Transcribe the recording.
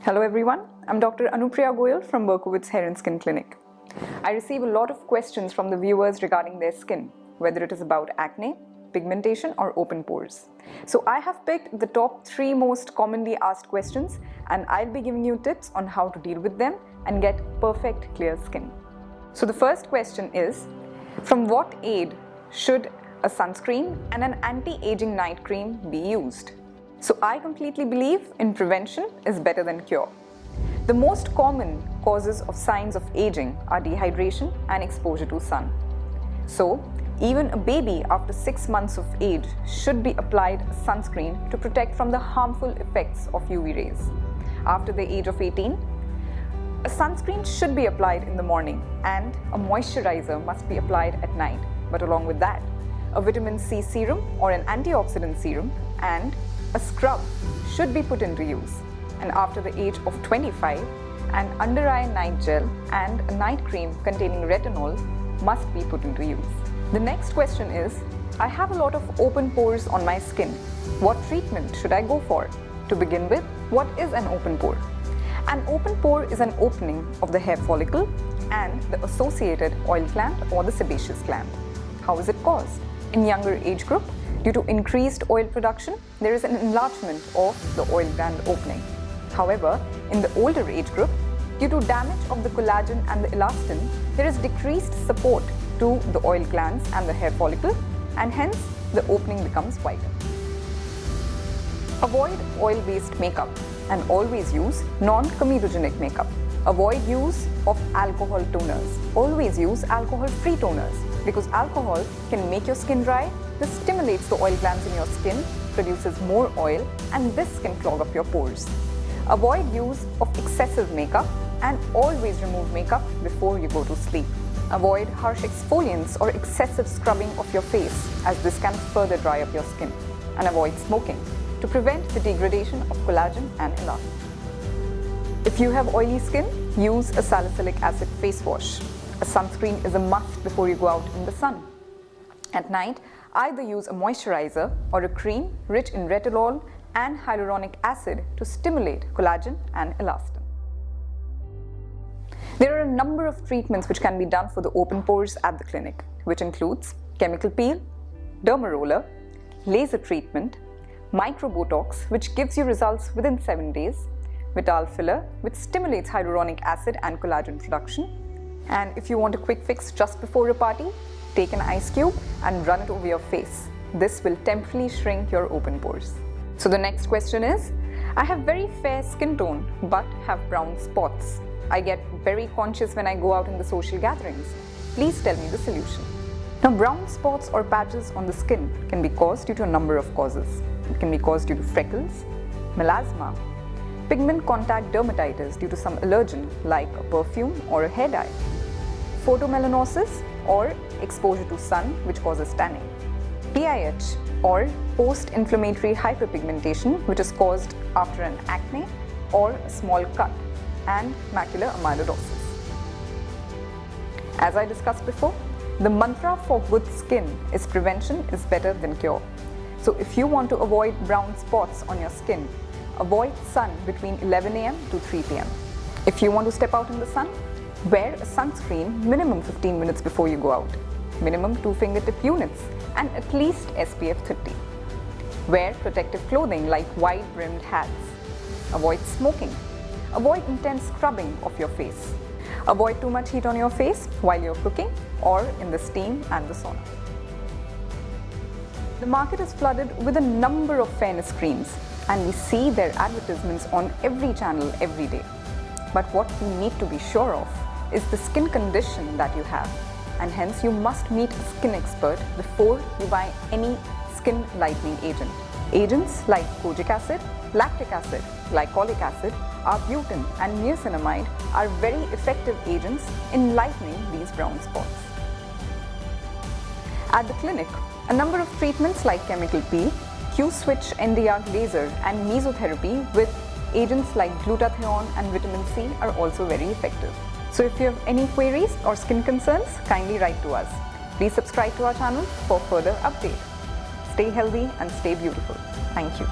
Hello everyone, I'm Dr. Anupriya Goel from Berkowits Hair Skin Clinic. I receive a lot of questions from the viewers regarding their skin, whether it is about acne, pigmentation or open pores. So I have picked the top 3 most commonly asked questions and I'll be giving you tips on how to deal with them and get perfect clear skin. So the first question is, from what age should a sunscreen and an anti-aging night cream be used? So I completely believe in prevention is better than cure. The most common causes of signs of aging are dehydration and exposure to sun. So even a baby after 6 months of age should be applied a sunscreen to protect from the harmful effects of UV rays. After the age of 18, a sunscreen should be applied in the morning and a moisturizer must be applied at night. But along with that, a vitamin C serum or an antioxidant serum and a scrub should be put into use. And after the age of 25, an under eye night gel and a night cream containing retinol must be put into use. The next question is, I have a lot of open pores on my skin. What treatment should I go for? To begin with, what is an open pore? An open pore is an opening of the hair follicle and the associated oil gland or the sebaceous gland. How is it caused? In younger age group, due to increased oil production, there is an enlargement of the oil gland opening. However, in the older age group, due to damage of the collagen and the elastin, there is decreased support to the oil glands and the hair follicle, and hence the opening becomes wider. Avoid oil-based makeup and always use non-comedogenic makeup. Avoid use of alcohol toners. Always use alcohol-free toners because alcohol can make your skin dry. This stimulates the oil glands in your skin, produces more oil, and this can clog up your pores. Avoid use of excessive makeup and always remove makeup before you go to sleep. Avoid harsh exfoliants or excessive scrubbing of your face as this can further dry up your skin. And avoid smoking to prevent the degradation of collagen and elastin. If you have oily skin, use a salicylic acid face wash. A sunscreen is a must before you go out in the sun. At night, either use a moisturizer or a cream rich in retinol and hyaluronic acid to stimulate collagen and elastin. There are a number of treatments which can be done for the open pores at the clinic, which includes chemical peel, derma roller, laser treatment, microbotox, which gives you results within 7 days, Vital filler, which stimulates hyaluronic acid and collagen production. And if you want a quick fix just before a party, take an ice cube and run it over your face. This will temporarily shrink your open pores. So the next question is, I have very fair skin tone but have brown spots. I get very conscious when I go out in the social gatherings. Please tell me the solution. Now, brown spots or patches on the skin can be caused due to a number of causes. It can be caused due to freckles, melasma, pigment contact dermatitis due to some allergen like a perfume or a hair dye, photomelanosis or exposure to sun which causes tanning, PIH or post-inflammatory hyperpigmentation which is caused after an acne or a small cut, and macular amyloidosis. As I discussed before, the mantra for good skin is prevention is better than cure. So if you want to avoid brown spots on your skin, avoid sun between 11 AM to 3 PM. If you want to step out in the sun, wear a sunscreen minimum 15 minutes before you go out, minimum 2 fingertip units and at least SPF 30. Wear protective clothing like wide-brimmed hats. Avoid smoking. Avoid intense scrubbing of your face. Avoid too much heat on your face while you're cooking or in the steam and the sauna. The market is flooded with a number of fairness creams and we see their advertisements on every channel every day. But what you need to be sure of is the skin condition that you have, and hence you must meet a skin expert before you buy any skin lightening agent. Agents like kojic acid, lactic acid, glycolic acid, arbutin and niacinamide are very effective agents in lightening these brown spots. At the clinic, a number of treatments like chemical peel, Q-switch Nd:YAG laser and mesotherapy with agents like glutathione and vitamin C are also very effective. So if you have any queries or skin concerns, kindly write to us. Please subscribe to our channel for further updates. Stay healthy and stay beautiful. Thank you.